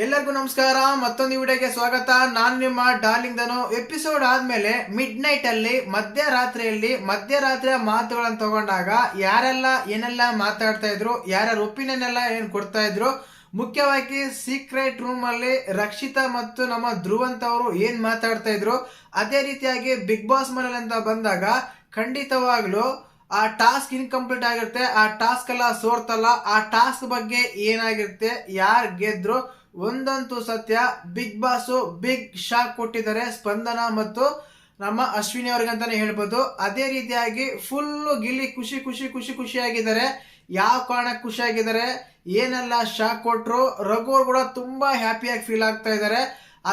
ಎಲ್ಲರಿಗೂ ನಮಸ್ಕಾರ. ಮತ್ತೊಂದು ವಿಡಿಯೋಗೆ ಸ್ವಾಗತ. ನಾನು ನಿಮ್ಮ ಡಾರ್ಲಿಂಗ್ ಧನು. ಎಪಿಸೋಡ್ ಆದ್ಮೇಲೆ ಮಿಡ್ ನೈಟ್ ಅಲ್ಲಿ ಮಧ್ಯರಾತ್ರಿಯ ಮಾತುಗಳನ್ನು ತಗೊಂಡಾಗ ಯಾರೆಲ್ಲ ಏನೆಲ್ಲ ಮಾತಾಡ್ತಾ ಇದ್ರು, ಯಾರ್ಯಾರ ಒಪಿನಿಯನ್ ಎಲ್ಲ ಏನ್ ಕೊಡ್ತಾ ಇದ್ರು, ಮುಖ್ಯವಾಗಿ ಸೀಕ್ರೆಟ್ ರೂಮ್ ಅಲ್ಲಿ ರಕ್ಷಿತಾ ಮತ್ತು ನಮ್ಮ ಧ್ರುವಂತ್ ಅವರು ಏನ್ ಮಾತಾಡ್ತಾ ಇದ್ರು, ಅದೇ ರೀತಿಯಾಗಿ ಬಿಗ್ ಬಾಸ್ ಮನೇಲಿ ಅಂತ ಬಂದಾಗ ಖಂಡಿತವಾಗ್ಲು ಆ ಟಾಸ್ಕ್ ಇನ್ಕಂಪ್ಲೀಟ್ ಆಗಿರುತ್ತೆ. ಆ ಟಾಸ್ಕ್ ಎಲ್ಲ ಸೋರ್ತಲ್ಲ, ಆ ಟಾಸ್ಕ್ ಬಗ್ಗೆ ಏನಾಗಿರುತ್ತೆ, ಯಾರು ಗೆದ್ರು, ಒಂದಂತೂ ಸತ್ಯ, ಬಿಗ್ ಬಾಸ್ ಬಿಗ್ ಶಾಕ್ ಕೊಟ್ಟಿದ್ದಾರೆ ಸ್ಪಂದನ ಮತ್ತು ನಮ್ಮ ಅಶ್ವಿನಿ ಅವ್ರಿಗೆ ಅಂತಾನೆ ಹೇಳ್ಬೋದು. ಅದೇ ರೀತಿಯಾಗಿ ಫುಲ್ ಗಿಲ್ಲಿ ಖುಷಿಯಾಗಿದ್ದಾರೆ. ಯಾವ ಕಾರಣಕ್ಕೆ ಖುಷಿಯಾಗಿದ್ದಾರೆ, ಏನೆಲ್ಲ ಶಾಕ್ ಕೊಟ್ರು, ರಘು ಅವ್ರು ಕೂಡ ತುಂಬಾ ಹ್ಯಾಪಿಯಾಗಿ ಫೀಲ್ ಆಗ್ತಾ ಇದ್ದಾರೆ.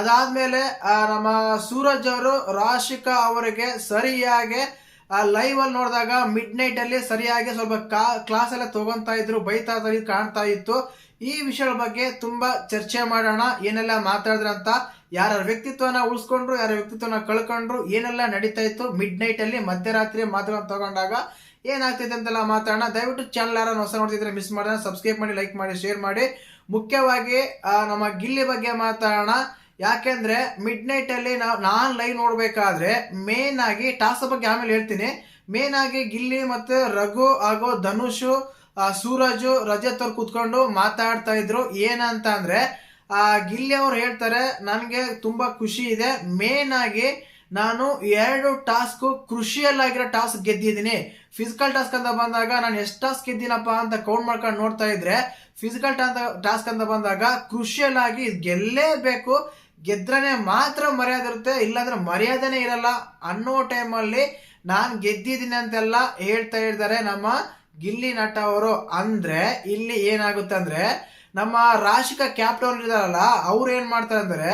ಅದಾದ್ಮೇಲೆ ನಮ್ಮ ಸೂರಜ್ ಅವರು ರಾಶಿಕಾ ಅವರಿಗೆ ಸರಿಯಾಗಿ ಲೈವ್ ಅಲ್ಲಿ ನೋಡಿದಾಗ ಮಿಡ್ ನೈಟ್ ಅಲ್ಲಿ ಸರಿಯಾಗಿ ಸ್ವಲ್ಪ ಕ್ಲಾಸ್ ಎಲ್ಲ ತಗೊಂತಾ ಇದ್ರು, ಬೈತಾ ಕಾಣ್ತಾ ಇತ್ತು. ಈ ವಿಷಯದ ಬಗ್ಗೆ ತುಂಬಾ ಚರ್ಚೆ ಮಾಡೋಣ. ಏನೆಲ್ಲ ಮಾತಾಡಿದ್ರ ಅಂತ, ಯಾರ ವ್ಯಕ್ತಿತ್ವನ ಉಳಿಸ್ಕೊಂಡ್ರು, ಯಾರ ವ್ಯಕ್ತಿತ್ವನ ಕಳ್ಕೊಂಡ್ರು, ಏನೆಲ್ಲ ನಡೀತಾ ಇತ್ತು ಮಿಡ್ ನೈಟ್ ಅಲ್ಲಿ ಮಧ್ಯರಾತ್ರಿ ಮಾತುಗಳನ್ನು ತಗೊಂಡಾಗ ಏನಾಗ್ತೈತೆ ಅಂತೆಲ್ಲ ಮಾತಾಡೋಣ. ದಯವಿಟ್ಟು ಚಾನಲ್ ಯಾರು ಹೊಸ ನೋಡ್ತಿದ್ರೆ ಮಿಸ್ ಮಾಡೋಣ, ಸಬ್ಸ್ಕ್ರೈಬ್ ಮಾಡಿ, ಲೈಕ್ ಮಾಡಿ, ಶೇರ್ ಮಾಡಿ. ಮುಖ್ಯವಾಗಿ ನಮ್ಮ ಗಿಲ್ಲಿ ಬಗ್ಗೆ ಮಾತಾಡೋಣ. ಯಾಕೆಂದ್ರೆ ಮಿಡ್ ನೈಟ್ ಅಲ್ಲಿ ನಾನ್ ಲೈವ್ ನೋಡ್ಬೇಕಾದ್ರೆ ಮೇನ್ ಆಗಿ ಟಾಸ್ಕ್ ಬಗ್ಗೆ ಆಮೇಲೆ ಹೇಳ್ತೀನಿ. ಮೇನ್ ಆಗಿ ಗಿಲ್ಲಿ ಮತ್ತೆ ರಘು ಹಾಗೂ ಧನುಷ್, ಸೂರಜ್, ರಜತ್ ಅವ್ರು ಕೂತ್ಕೊಂಡು ಮಾತಾಡ್ತಾ ಇದ್ರು. ಏನಂತ ಅಂದ್ರೆ ಗಿಲ್ಲಿ ಅವ್ರು ಹೇಳ್ತಾರೆ, ನನ್ಗೆ ತುಂಬಾ ಖುಷಿ ಇದೆ, ಮೇನ್ ಆಗಿ ನಾನು 2 ಟಾಸ್ಕ್ ಕ್ರುಷಿಯಲ್ ಆಗಿರೋ ಟಾಸ್ಕ್ ಗೆದ್ದಿದ್ದೀನಿ. ಫಿಸಿಕಲ್ ಟಾಸ್ಕ್ ಅಂತ ಬಂದಾಗ ನಾನು ಎಷ್ಟು ಟಾಸ್ಕ್ ಗೆದ್ದೀನಪ್ಪ ಅಂತ ಕೌಂಟ್ ಮಾಡ್ಕೊಂಡು ನೋಡ್ತಾ ಇದ್ರೆ, ಫಿಸಿಕಲ್ ಟಾಸ್ಕ್ ಅಂತ ಬಂದಾಗ ಕ್ರುಷಿಯಲ್ ಆಗಿ ಗೆಲ್ಲೇಬೇಕು, ಗೆದ್ರನೆ ಮಾತ್ರ ಮರ್ಯಾದೆ ಇರುತ್ತೆ, ಇಲ್ಲಾಂದ್ರೆ ಮರ್ಯಾದೆನೇ ಇರಲ್ಲ ಅನ್ನೋ ಟೈಮಲ್ಲಿ ನಾನು ಗೆದ್ದಿದ್ದೀನಿ ಅಂತೆಲ್ಲ ಹೇಳ್ತಾ ಇದ್ದಾರೆ ನಮ್ಮ ಗಿಲ್ಲಿ ನಟ ಅವರು. ಅಂದ್ರೆ ಇಲ್ಲಿ ಏನಾಗುತ್ತೆ ಅಂದ್ರೆ, ನಮ್ಮ ರಾಶಿಕಾ ಕ್ಯಾಪ್ಟನ್ ಇದಾರಲ್ಲ, ಅವ್ರು ಏನ್ ಮಾಡ್ತಾರೆ ಅಂದ್ರೆ,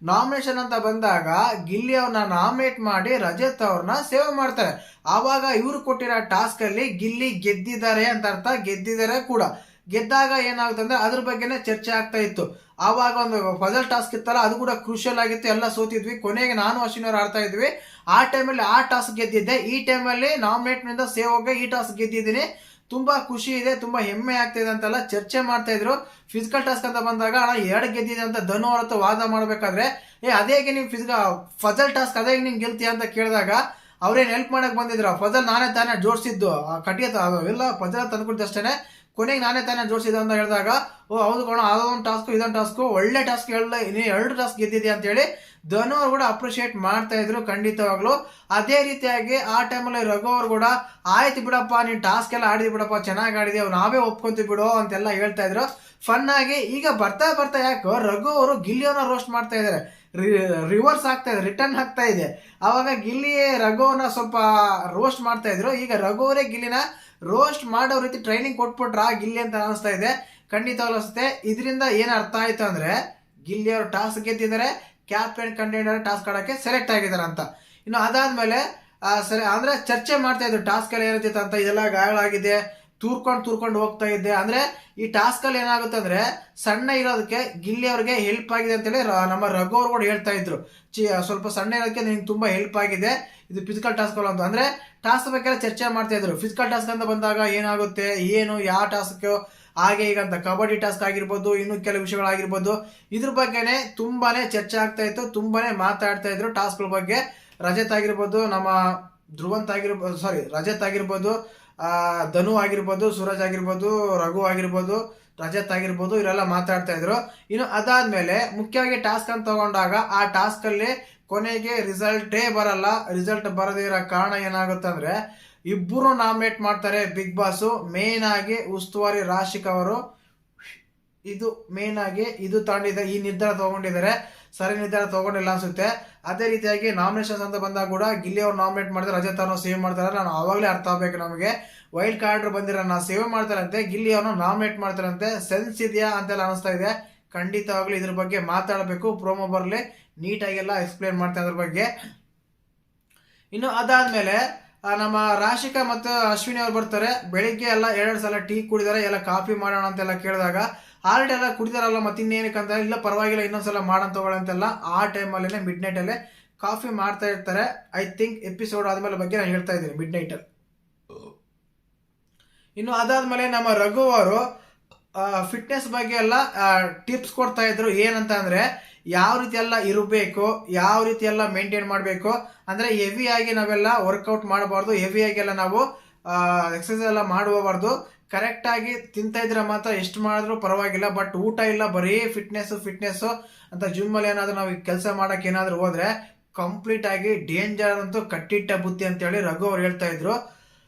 ನಾಮಿನೇಷನ್ ಅಂತ ಬಂದಾಗ ಗಿಲ್ಲಿ ಅವ್ರನ್ನ ನಾಮಿನೇಟ್ ಮಾಡಿ ರಜತ್ ಅವ್ರನ್ನ ಸೇವ್ ಮಾಡ್ತಾರೆ. ಆವಾಗ ಇವ್ರು ಕೊಟ್ಟಿರೋ ಟಾಸ್ಕ್ ಅಲ್ಲಿ ಗಿಲ್ಲಿ ಗೆದ್ದಿದ್ದಾರೆ ಅಂತ ಅರ್ಥ, ಗೆದ್ದಿದ್ದಾರೆ ಕೂಡ. ಗೆದ್ದಾಗ ಏನಾಗುತ್ತೆ ಅಂದ್ರೆ ಅದ್ರ ಬಗ್ಗೆನೇ ಚರ್ಚೆ ಆಗ್ತಾ ಇತ್ತು. ಆವಾಗ ಒಂದು ಪಜಲ್ ಟಾಸ್ಕ್ ಇತ್ತಲ್ಲ, ಅದು ಕೂಡ ಕ್ರೂಷಿಯಲ್ ಆಗಿತ್ತು, ಎಲ್ಲ ಸೋತಿದ್ವಿ. ಕೊನೆಗೆ ನಾನು ಅಶ್ವಿನಿ ಅವ್ರು ಆಡ್ತಾ ಇದ್ವಿ. ಆ ಟೈಮಲ್ಲಿ ಆ ಟಾಸ್ಕ್ ಗೆದ್ದಿದ್ದೆ, ಈ ಟೈಮಲ್ಲಿ ನಾಮಿನೇಟ್ ನಿಂದ ಸೇವ್ ಹೋಗಿ ಈ ಟಾಸ್ಕ್ ಗೆದ್ದಿದ್ದೀನಿ. ತುಂಬಾ ಖುಷಿ ಇದೆ, ತುಂಬಾ ಹೆಮ್ಮೆ ಆಗ್ತಿದೆ ಅಂತೆಲ್ಲ ಚರ್ಚೆ ಮಾಡ್ತಾ ಇದ್ರು. ಫಿಸಿಕಲ್ ಟಾಸ್ಕ್ ಅಂತ ಬಂದಾಗ 2 ಗೆದ್ದಿದೆ ಅಂತ ಧನು ಅವ್ರ ಹತ್ರ ವಾದ ಮಾಡ್ಬೇಕಾದ್ರೆ, ಅದೇಗೆ ನಿಮ್ ಫಜಲ್ ಟಾಸ್ಕ್ ಅದೇ ನಿಮ್ ಗೆಲ್ತೀಯ ಅಂತ ಕೇಳಿದಾಗ ಅವ್ರೇನ್ ಹೆಲ್ಪ್ ಮಾಡಕ್ ಬಂದಿದ್ರು, ಫಜಲ್ ನಾನೇ ತಾನೇ ಜೋಡಿಸಿದ್ದು, ಕಟ್ಟಿಯ ಎಲ್ಲ ಫಜಲ್ ತಂದ್ಕೊಡ್ತಷ್ಟೇನೆ, ಕೊನೆಗೆ ನಾನೇ ತಾನೇ ಜೋಡಿಸಿದ್ದು ಅಂತ ಹೇಳಿದಾಗ, ಓ ಹೌದು ಕಣ, ಅದೊಂದು ಟಾಸ್ಕ್ ಇದೊಂದು ಟಾಸ್ಕ್, ಒಳ್ಳೆ ಟಾಸ್ಕ್ ಹೇಳ, 2 ಟಾಸ್ಕ್ ಗೆದ್ದಿದೆ ಅಂತ ಹೇಳಿ ಧನು ಅವ್ರು ಕೂಡ ಅಪ್ರಿಶಿಯೇಟ್ ಮಾಡ್ತಾ ಇದ್ರು ಖಂಡಿತವಾಗ್ಲು. ಅದೇ ರೀತಿಯಾಗಿ ಆ ಟೈಮಲ್ಲಿ ರಘು ಅವ್ರು ಕೂಡ, ಆಯ್ತು ಬಿಡಪ್ಪ, ನೀನ್ ಟಾಸ್ಕ್ ಎಲ್ಲ ಆಡಿದಿ ಬಿಡಪ್ಪ, ಚೆನ್ನಾಗಿ ಆಡಿದ್ವಿ, ನಾವೇ ಒಪ್ಕೊಂತೀವಿ ಬಿಡೋ ಅಂತೆಲ್ಲ ಹೇಳ್ತಾ ಇದ್ರು ಫನ್ ಆಗಿ. ಈಗ ಬರ್ತಾ ಯಾಕೋ ರಘು ಅವರು ಗಿಲ್ಲಿ ಅವ್ರನ್ನ ರೋಸ್ಟ್ ಮಾಡ್ತಾ ಇದಾರೆ, ರಿವರ್ಸ್ ಆಗ್ತಾ ಇದೆ, ರಿಟರ್ನ್ ಆಗ್ತಾ ಇದೆ. ಅವಾಗ ಗಿಲ್ಲಿ ರಘುವನ್ನ ಸ್ವಲ್ಪ ರೋಸ್ಟ್ ಮಾಡ್ತಾ ಇದ್ರು, ಈಗ ರಘು ಅವರೇ ಗಿಲ್ಲಿನ ರೋಸ್ಟ್ ಮಾಡೋ ರೀತಿ ಟ್ರೈನಿಂಗ್ ಕೊಟ್ಬಿಟ್ರ ಗಿಲ್ಲಿ ಅಂತ ಅನಿಸ್ತಾ ಇದೆ. ಖಂಡಿತವಾಗ್ಲೂ ಅನಿಸುತ್ತೆ. ಇದರಿಂದ ಏನ್ ಅರ್ಥ ಆಯ್ತು ಅಂದ್ರೆ, ಗಿಲ್ಲಿ ಅವರು ಟಾಸ್ಕ್ ಗೆದ್ದಿದ್ದಾರೆ, ಕ್ಯಾಪ್ಟನ್ ಕಂಟೆಂಡರ್ ಟಾಸ್ಕ್ ಆಡಕ್ಕೆ ಸೆಲೆಕ್ಟ್ ಆಗಿದ್ದಾರೆ ಅಂತ. ಇನ್ನು ಅದಾದ್ಮೇಲೆ ಸರಿ ಅಂದ್ರೆ ಚರ್ಚೆ ಮಾಡ್ತಾ ಇದ್ರು ಟಾಸ್ಕ್ ಅಲ್ಲಿ ಏನಿತ್ತು ಅಂತ, ಇದೆಲ್ಲ ಗಾಯಗಳಾಗಿದೆ, ತೂರ್ಕೊಂಡು ಹೋಗ್ತಾ ಇದ್ದೆ. ಅಂದ್ರೆ ಈ ಟಾಸ್ಕ್ ಅಲ್ಲಿ ಏನಾಗುತ್ತೆ ಅಂದ್ರೆ, ಸಣ್ಣ ಇರೋದಕ್ಕೆ ಗಿಲ್ಲಿ ಅವ್ರಿಗೆ ಹೆಲ್ಪ್ ಆಗಿದೆ ಅಂತೇಳಿ ನಮ್ಮ ರಘು ಅವ್ರು ಕೂಡ ಹೇಳ್ತಾ ಇದ್ರು, ಸ್ವಲ್ಪ ಸಣ್ಣ ಇರೋದಕ್ಕೆ ನಿಮ್ಗೆ ತುಂಬಾ ಹೆಲ್ಪ್ ಆಗಿದೆ ಇದು ಫಿಸಿಕಲ್ ಟಾಸ್ಕ್ ಅಂತ. ಅಂದ್ರೆ ಟಾಸ್ಕ್ ಬಗ್ಗೆ ಚರ್ಚೆ ಮಾಡ್ತಾ ಇದ್ರು. ಫಿಸಿಕಲ್ ಟಾಸ್ಕ್ ಅಂತ ಬಂದಾಗ ಏನಾಗುತ್ತೆ, ಏನು ಯಾವ ಟಾಸ್ಕ್ ಹಾಗೆ ಈಗ ಅಂತ, ಕಬಡ್ಡಿ ಟಾಸ್ಕ್ ಆಗಿರ್ಬೋದು, ಇನ್ನು ಕೆಲವು ವಿಷಯಗಳಾಗಿರ್ಬೋದು, ಇದ್ರ ಬಗ್ಗೆನೆ ತುಂಬಾನೇ ಚರ್ಚೆ ಆಗ್ತಾ ಇತ್ತು, ತುಂಬಾನೇ ಮಾತಾಡ್ತಾ ಇದ್ರು ಟಾಸ್ಕ್ಗಳ ಬಗ್ಗೆ. ರಜತ್ ಆಗಿರ್ಬೋದು, ನಮ್ಮ ಧ್ರುವಂತ್ ಆಗಿರ್ಬೋದು, ರಜತ್ ಆಗಿರ್ಬೋದು, ಧನು ಆಗಿರ್ಬೋದು, ಸೂರಜ್ ಆಗಿರ್ಬೋದು, ರಘು ಆಗಿರ್ಬೋದು, ರಜತ್ ಆಗಿರ್ಬೋದು, ಇವರೆಲ್ಲ ಮಾತಾಡ್ತಾ ಇದ್ರು. ಇನ್ನು ಅದಾದ್ಮೇಲೆ ಮುಖ್ಯವಾಗಿ ಟಾಸ್ಕ್ ಅಂತ ತಗೊಂಡಾಗ ಆ ಟಾಸ್ಕ್ ಅಲ್ಲಿ ಕೊನೆಗೆ ರಿಸಲ್ಟೇ ಬರಲ್ಲ. ರಿಸಲ್ಟ್ ಬರದೇ ಇರೋ ಕಾರಣ ಏನಾಗುತ್ತೆ ಅಂದ್ರೆ, ಇಬ್ಬರು ನಾಮಿನೇಟ್ ಮಾಡ್ತಾರೆ ಬಿಗ್ ಬಾಸ್. ಮೇನ್ ಆಗಿ ಉಸ್ತುವಾರಿ ರಾಶಿಕಾ ಅವರು ಇದು ಮೇನ್ ಆಗಿ ಇದು ತಗೊಂಡಿದ್ದಾರೆ, ಈ ನಿರ್ಧಾರ ತಗೊಂಡಿದ್ದಾರೆ. ಸರಿ ನಿರ್ಧಾರ ತಗೊಂಡಿಲ್ಲ ಅನ್ಸುತ್ತೆ. ಅದೇ ರೀತಿಯಾಗಿ ನಾಮಿನೇಷನ್ಸ್ ಅಂತ ಬಂದಾಗ ಕೂಡ ಗಿಲ್ಲಿ ಅವ್ರು ನಾಮಿನೇಟ್ ಮಾಡಿದ್ರೆ ರಜತ್ ಅವ್ರನ್ನ ಸೇವ್ ಮಾಡ್ತಾರೆ. ನಾನು ಆವಾಗಲೇ ಅರ್ಥ ಆಗ್ಬೇಕು ನಮಗೆ, ವೈಲ್ಡ್ ಕಾರ್ಡ್ ಬಂದಿರೋ ಸೇವ್ ಮಾಡ್ತಾರಂತೆ, ಗಿಲ್ಲಿ ಅವ್ರನ್ನ ನಾಮಿನೇಟ್ ಮಾಡ್ತಾರಂತೆ. ಸೆನ್ಸ್ ಇದೆಯಾ ಅಂತೆಲ್ಲ ಅನಿಸ್ತಾ ಇದೆ. ಖಂಡಿತವಾಗ್ಲೂ ಇದ್ರ ಬಗ್ಗೆ ಮಾತಾಡಬೇಕು, ಪ್ರೋಮೋ ಬರಲಿ, ನೀಟಾಗೆಲ್ಲ ಎಕ್ಸ್ಪ್ಲೇನ್ ಮಾಡ್ತಾರೆ ಅದ್ರ ಬಗ್ಗೆ. ಇನ್ನು ಅದಾದ್ಮೇಲೆ ನಮ್ಮ ರಾಶಿಕಾ ಮತ್ತು ಅಶ್ವಿನಿ ಅವ್ರು ಬರ್ತಾರೆ. ಬೆಳಿಗ್ಗೆ ಎಲ್ಲ 2 ಸಲ ಟೀ ಕುಡಿದಾರೆ, ಎಲ್ಲ ಕಾಫಿ ಮಾಡೋಣ ಅಂತೆಲ್ಲ ಕೇಳಿದಾಗ ಆಲ್ರೆಡಿ ಎಲ್ಲ ಕುಡಿದಾರಲ್ಲ, ಮತ್ತೆ ಇನ್ನೇನಕ್ಕಂತ, ಇಲ್ಲ ಪರವಾಗಿಲ್ಲ ಇನ್ನೊಂದ್ಸಲ ಮಾಡೋಣ ತಗೊಳ್ಳಂತೆಲ್ಲ ಆ ಟೈಮಲ್ಲೇ ಮಿಡ್ ನೈಟ್ ಅಲ್ಲೇ ಕಾಫಿ ಮಾಡ್ತಾ ಇರ್ತಾರೆ. ಐ ಥಿಂಕ್ ಎಪಿಸೋಡ್ ಆದ್ಮೇಲೆ ಬಗ್ಗೆ ನಾನು ಹೇಳ್ತಾ ಇದ್ದೀನಿ ಮಿಡ್ ನೈಟ್ ಅಲ್ಲಿ. ಇನ್ನು ಅದಾದ್ಮೇಲೆ ನಮ್ಮ ರಘು ಅವರು ಫಿಟ್ನೆಸ್ ಬಗ್ಗೆ ಎಲ್ಲ ಟಿಪ್ಸ್ ಕೊಡ್ತಾ ಇದ್ರು. ಏನಂತ ಅಂದ್ರೆ ಯಾವ ರೀತಿ ಎಲ್ಲ ಇರಬೇಕು, ಯಾವ ರೀತಿ ಎಲ್ಲ ಮೇಂಟೈನ್ ಮಾಡಬೇಕು, ಅಂದ್ರೆ ಹೆವಿ ಆಗಿ ನಾವೆಲ್ಲ ವರ್ಕೌಟ್ ಮಾಡಬಾರ್ದು, ಹೆವಿ ಆಗಿ ಎಲ್ಲ ನಾವು ಎಕ್ಸಸೈಸ್ ಎಲ್ಲ ಮಾಡಬಾರ್ದು. ಕರೆಕ್ಟ್ ಆಗಿ ತಿಂತಾ ಇದ್ರೆ ಮಾತ್ರ ಎಷ್ಟು ಮಾಡಿದ್ರು ಪರವಾಗಿಲ್ಲ. ಬಟ್ ಊಟ ಇಲ್ಲ, ಬರೀ ಫಿಟ್ನೆಸ್ ಅಂತ ಜಿಮ್ ಅಲ್ಲಿ ಏನಾದ್ರು ನಾವು ಕೆಲಸ ಮಾಡಕ್ ಏನಾದ್ರು ಹೋದ್ರೆ ಕಂಪ್ಲೀಟ್ ಆಗಿ ಡೇಂಜರ್ ಅಂತೂ ಕಟ್ಟಿಟ್ಟ ಬುತ್ತಿ ಅಂತ ಹೇಳಿ ರಘು ಅವ್ರು ಹೇಳ್ತಾ ಇದ್ರು.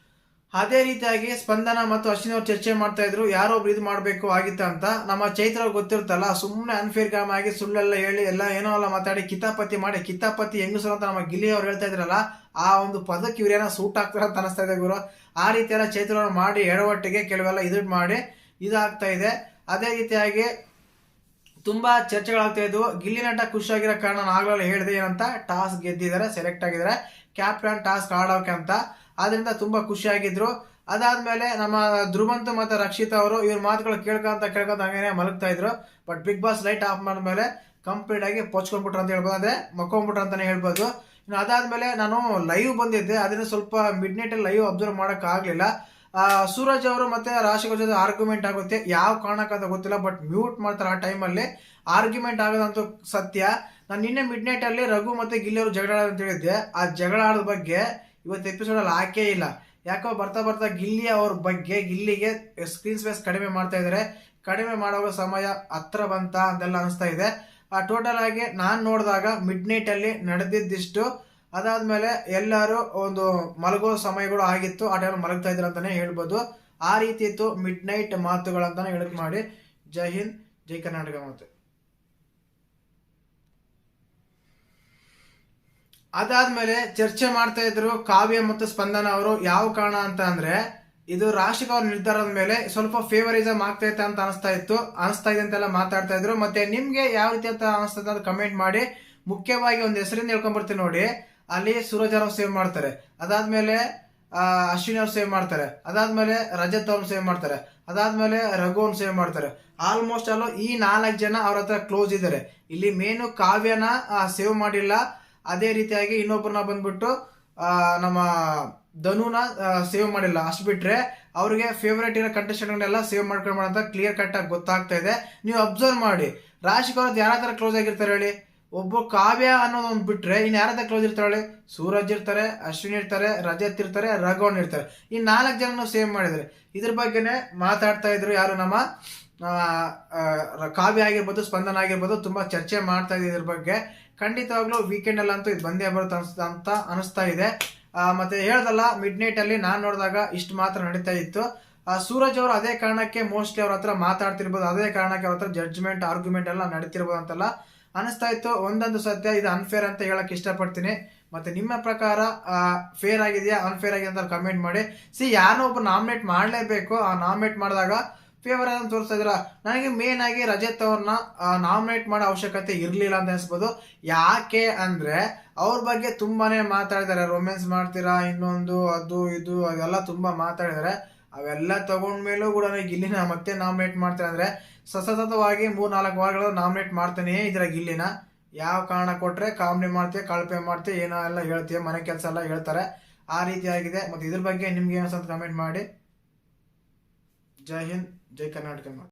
ಅದೇ ರೀತಿಯಾಗಿ ಸ್ಪಂದನ ಮತ್ತು ಅಶ್ವಿನಿ ಅವ್ರು ಚರ್ಚೆ ಮಾಡ್ತಾ ಇದ್ರು, ಯಾರೊಬ್ರು ಇದು ಮಾಡಬೇಕು ಆಗಿತ್ತ ಅಂತ. ನಮ್ಮ ಚೈತ್ರ ಗೊತ್ತಿರುತ್ತಲ್ಲ, ಸುಮ್ಮನೆ ಅನ್ಫೇರ್ ಕಾಮ್ ಆಗಿ ಸುಳ್ಳೆಲ್ಲ ಹೇಳಿ ಎಲ್ಲ ಏನೋ ಎಲ್ಲ ಮಾತಾಡಿ ಕಿತಾಪತಿ ಹೆಂಗಸರು ಅಂತ ನಮ್ಮ ಗಿಲ್ಲಿ ಅವ್ರು ಹೇಳ್ತಾ ಇದ್ರಲ್ಲ, ಆ ಒಂದು ಪದಕ್ಕೆ ಇವ್ರೇನೋ ಸೂಟ್ ಆಗ್ತಾರ ಅಂತ ಅನಿಸ್ತಾ ಇದೆ ಗುರು. ಆ ರೀತಿ ಎಲ್ಲ ಚೈತ್ರ ಅವ್ರು ಮಾಡಿ ಎಡವಟ್ಟಿಗೆ ಕೆಲವೆಲ್ಲ ಮಾಡಿ ಇದಾಗ್ತಾ ಇದೆ. ಅದೇ ರೀತಿಯಾಗಿ ತುಂಬಾ ಚರ್ಚೆಗಳಾಗ್ತಾ ಇದ್ವು. ಗಿಲ್ಲಿ ನಟ ಖುಷಿಯಾಗಿರೋ ಕಾರಣ ನಾನು ಆಗ್ಲೇ ಹೇಳಿದೆ, ಏನಂತ ಟಾಸ್ಕ್ ಗೆದ್ದಿದ್ದಾರೆ, ಸೆಲೆಕ್ಟ್ ಆಗಿದ್ದಾರೆ ಕ್ಯಾಪ್ಟನ್ ಟಾಸ್ಕ್ ಆಡೋಕೆ ಅಂತ. ಆದ್ರಿಂದ ತುಂಬಾ ಖುಷಿಯಾಗಿದ್ರು. ಅದಾದ್ಮೇಲೆ ನಮ್ಮ ಧ್ರುವಂತ್ ಮತ್ತೆ ರಕ್ಷಿತಾ ಅವರು ಇವ್ರ ಮಾತುಗಳು ಕೇಳ್ಕೊಂತ ಹಂಗೇನೆ ಮಲಗ್ತಾ ಇದ್ರು. But Bigg Boss light off ಮಾಡಿದ್ಮೇಲೆ ಕಂಪ್ಲೀಟ್ ಆಗಿ ಪೊಚ್ಕೊಂಡ್ಬಿಟ್ರು ಅಂತ ಹೇಳ್ಬೋದು, ಅಂದ್ರೆ ಮಕ್ಕೊಂಡ್ಬಿಟ್ರು ಅಂತಾನೆ ಹೇಳ್ಬೋದು. ಇನ್ನು ಅದಾದ್ಮೇಲೆ ನಾನು ಲೈವ್ ಬಂದಿದ್ದೆ, ಅದನ್ನ ಸ್ವಲ್ಪ ಮಿಡ್ ನೈಟ್ ಲೈವ್ ಅಬ್ಸರ್ವ್ ಮಾಡಕ್ ಆಗ್ಲಿಲ್ಲ. ಸೂರಜ್ ಅವರು ಮತ್ತೆ ರಾಶಿಗಳ ಜೊತೆ ಆರ್ಗ್ಯುಮೆಂಟ್ ಆಗುತ್ತೆ, ಯಾವ ಕಾರಣಕ್ಕಂತ ಗೊತ್ತಿಲ್ಲ, ಬಟ್ ಮ್ಯೂಟ್ ಮಾಡ್ತಾರೆ. ಆ ಟೈಮಲ್ಲಿ ಆರ್ಗ್ಯುಮೆಂಟ್ ಆಗೋದಂತೂ ಸತ್ಯ. ನಾನು ನಿನ್ನೆ ಮಿಡ್ ನೈಟ್ ಅಲ್ಲಿ ರಘು ಮತ್ತೆ ಗಿಲ್ಲಿ ಅವರು ಜಗಳ ಅಂತ ಹೇಳಿದ್ದೆ. ಆ ಜಗಳ ಆಡೋದ ಬಗ್ಗೆ ಇವತ್ತು ಎಪಿಸೋಡ್ ಅಲ್ಲಿ ಹಾಕೇ ಇಲ್ಲ. ಯಾಕೋ ಬರ್ತಾ ಗಿಲ್ಲಿ ಅವ್ರ ಬಗ್ಗೆ ಗಿಲ್ಲಿಗೆ ಸ್ಕ್ರೀನ್ ಸ್ಪೇಸ್ ಕಡಿಮೆ ಮಾಡ್ತಾ ಇದಾರೆ. ಕಡಿಮೆ ಮಾಡೋ ಸಮಯ ಹತ್ರ ಬಂತ ಅಂತೆಲ್ಲ ಅನಿಸ್ತಾ ಇದೆ. ಟೋಟಲ್ ಆಗಿ ನಾನ್ ನೋಡಿದಾಗ ಮಿಡ್ ನೈಟ್ ಅಲ್ಲಿ ನಡೆದಿದ್ದಿಷ್ಟು. ಅದಾದ್ಮೇಲೆ ಎಲ್ಲರೂ ಒಂದು ಮಲಗೋ ಸಮಯಗಳು ಆಗಿತ್ತು, ಆ ಟೈಮ್ ಮಲಗ್ತಾ ಇದ್ರು ಅಂತಾನೆ ಹೇಳ್ಬೋದು. ಆ ರೀತಿ ಇತ್ತು ಮಿಡ್ ನೈಟ್ ಮಾತುಗಳಂತಾನೆ ಹೇಳಕ್ ಮಾಡಿ. ಜೈ ಹಿಂದ್, ಜೈ ಕರ್ನಾಟಕ. ಮಾತು ಅದಾದ್ಮೇಲೆ ಚರ್ಚೆ ಮಾಡ್ತಾ ಇದ್ರು ಕಾವ್ಯ ಮತ್ತು ಸ್ಪಂದನ ಅವರು. ಯಾವ ಕಾರಣ ಅಂತ ಅಂದ್ರೆ ಇದು ರಾಶಿಕ ಅವ್ರ ನಿರ್ಧಾರದ ಮೇಲೆ ಸ್ವಲ್ಪ ಫೇವರಿಸಮ್ ಆಗ್ತೈತೆ ಅಂತ ಅನಿಸ್ತಾ ಇದೆ ಅಂತೆಲ್ಲ ಮಾತಾಡ್ತಾ ಇದ್ರು. ಮತ್ತೆ ನಿಮ್ಗೆ ಯಾವ ರೀತಿ ಅಂತ ಅನಿಸ್ತದೆ ಅಂತ ಕಮೆಂಟ್ ಮಾಡಿ. ಮುಖ್ಯವಾಗಿ ಒಂದು ಹೆಸರಿಂದ ಹೇಳ್ಕೊಂಡ್ಬರ್ತೀನಿ ನೋಡಿ. ಅಲ್ಲಿ ಸೂರಜ್ ಅವ್ರು ಸೇವ್ ಮಾಡ್ತಾರೆ, ಅದಾದ್ಮೇಲೆ ಅಶ್ವಿನಿ ಅವ್ರು ಸೇವ್ ಮಾಡ್ತಾರೆ, ಅದಾದ್ಮೇಲೆ ರಜತ್ ಅವ್ರು ಸೇವ್ ಮಾಡ್ತಾರೆ, ಅದಾದ್ಮೇಲೆ ರಘು ಅವ್ರು ಸೇವ್ ಮಾಡ್ತಾರೆ. ಆಲ್ಮೋಸ್ಟ್ ಅಲ್ಲೂ ಈ 4 ಜನ ಅವ್ರ ಹತ್ರ ಕ್ಲೋಸ್ ಇದ್ದಾರೆ. ಇಲ್ಲಿ ಮೇನು ಕಾವ್ಯನ ಸೇವ್ ಮಾಡಿಲ್ಲ. ಅದೇ ರೀತಿಯಾಗಿ ಇನ್ನೊಬ್ಬರನ್ನ ಬಂದ್ಬಿಟ್ಟು ನಮ್ಮ ಧನುನ ಸೇವ್ ಮಾಡಿಲ್ಲ. ಅಷ್ಟು ಬಿಟ್ರೆ ಅವ್ರಿಗೆ ಫೇವರೇಟ್ ಇರೋ ಕಂಟೆಸ್ಟೆಂಟ್ನೆಲ್ಲ ಸೇವ್ ಮಾಡ್ಕೊಂಡ್ಬಿಡ ಅಂತ ಕ್ಲಿಯರ್ ಕಟ್ ಆಗಿ ಗೊತ್ತಾಗ್ತಾ ಇದೆ. ನೀವು ಅಬ್ಸರ್ವ್ ಮಾಡಿ, ರಾಶಿಕ್ ಅವ್ರದ್ದು ಯಾರ ಹತ್ರ ಕ್ಲೋಸ್ ಆಗಿರ್ತಾರೆ ಹೇಳಿ? ಒಬ್ಬ ಕಾವ್ಯ ಅನ್ನೋದೊಂದು ಬಿಟ್ರೆ ಇನ್ ಯಾರ ಹತ್ರ ಕ್ಲೋಸ್ ಇರ್ತಾಳೆ? ಸೂರಜ್ ಇರ್ತಾರೆ, ಅಶ್ವಿನಿ ಇರ್ತಾರೆ, ರಜತ್ ಇರ್ತಾರೆ, ರಘುವನ್ ಇರ್ತಾರೆ. ಈ 4 ಜನ ಸೇವ್ ಮಾಡಿದ್ರೆ ಇದ್ರ ಬಗ್ಗೆನೆ ಮಾತಾಡ್ತಾ ಇದ್ರು. ಯಾರು? ನಮ್ಮ ಕಾವ್ಯ ಆಗಿರ್ಬೋದು, ಸ್ಪಂದನ ಆಗಿರ್ಬೋದು, ತುಂಬಾ ಚರ್ಚೆ ಮಾಡ್ತಾ ಇದೆ ಇದ್ರ ಬಗ್ಗೆ. ಖಂಡಿತವಾಗ್ಲೂ ವೀಕೆಂಡ್ ಅಲ್ಲಂತೂ ಇದು ಬಂದೇ ಬರುತ್ತೆ ಅಂತ ಅನಿಸ್ತಾ ಇದೆ. ಮತ್ತೆ ಹೇಳ್ದಲ್ಲ, ಮಿಡ್ ನೈಟ್ ಅಲ್ಲಿ ನಾನ್ ನೋಡಿದಾಗ ಇಷ್ಟು ಮಾತ್ರ ನಡೀತಾ ಇತ್ತು. ಸೂರಜ್ ಅವರು ಅದೇ ಕಾರಣಕ್ಕೆ ಮೋಸ್ಟ್ಲಿ ಅವ್ರ ಹತ್ರ ಮಾತಾಡ್ತಿರ್ಬೋದು, ಅದೇ ಕಾರಣಕ್ಕೆ ಅವ್ರ ಹತ್ರ ಜಡ್ಜ್ಮೆಂಟ್ ಆರ್ಗ್ಯುಮೆಂಟ್ ಎಲ್ಲ ನಡೀತಿರ್ಬೋದು ಅಂತೆಲ್ಲ ಅನಿಸ್ತಾ ಇತ್ತು. ಒಂದೊಂದು ಸತ್ಯ, ಇದು ಅನ್ಫೇರ್ ಅಂತ ಹೇಳಕ್ ಇಷ್ಟಪಡ್ತೀನಿ. ಮತ್ತೆ ನಿಮ್ಮ ಪ್ರಕಾರ ಫೇರ್ ಆಗಿದೆಯಾ ಅನ್ಫೇರ್ ಆಗಿದೆ ಅಂತ ಕಮೆಂಟ್ ಮಾಡಿ. ಯಾರನ್ನೋ ಒಬ್ಬ ನಾಮಿನೇಟ್ ಮಾಡಲೇಬೇಕು. ಆ ನಾಮಿನೇಟ್ ಮಾಡಿದಾಗ ಫೇವರ್ ಅಂತ ತೋರಿಸ್ತಾ ಇದ್ರ. ನನಗೆ ಮೇನ್ ಆಗಿ ರಜತ್ ಅವ್ರನ್ನ ನಾಮಿನೇಟ್ ಮಾಡೋ ಅವಶ್ಯಕತೆ ಇರ್ಲಿಲ್ಲ ಅಂತ ಅನ್ಸ್ಬೋದು. ಯಾಕೆ ಅಂದ್ರೆ ಅವ್ರ ಬಗ್ಗೆ ತುಂಬಾನೇ ಮಾತಾಡಿದಾರೆ. ರೊಮ್ಯಾನ್ಸ್ ಮಾಡ್ತೀರಾ, ಇನ್ನೊಂದು ಅದು ಇದು ಅದೆಲ್ಲ ತುಂಬಾ ಮಾತಾಡಿದಾರೆ. ಅವೆಲ್ಲ ತಗೊಂಡ್ಮೇಲೂ ಕೂಡ ಗಿಲ್ಲಿನ ಮತ್ತೆ ನಾಮಿನೇಟ್ ಮಾಡ್ತಾರೆ ಅಂದ್ರೆ ಸತತವಾಗಿ 3-4 ವಾರಗಳು ನಾಮಿನೇಟ್ ಮಾಡ್ತಾನೆ ಇದ್ರ ಗಿಲ್ಲಿನ. ಯಾವ ಕಾರಣ ಕೊಟ್ರೆ ಕಾಮಿಡಿ ಮಾಡ್ತೀಯ, ಕಳಪೆ ಮಾಡ್ತೀಯ, ಏನೋ ಎಲ್ಲ ಹೇಳ್ತೀಯ, ಮನೆ ಕೆಲಸ ಎಲ್ಲ ಹೇಳ್ತಾರೆ. ಆ ರೀತಿ ಆಗಿದೆ. ಮತ್ತೆ ಇದ್ರ ಬಗ್ಗೆ ನಿಮ್ಗೆ ಏನಂತ ಕಮೆಂಟ್ ಮಾಡಿ. ಜೈ ಹಿಂದ್, ಜೈ ಕರ್ನಾಟಕ.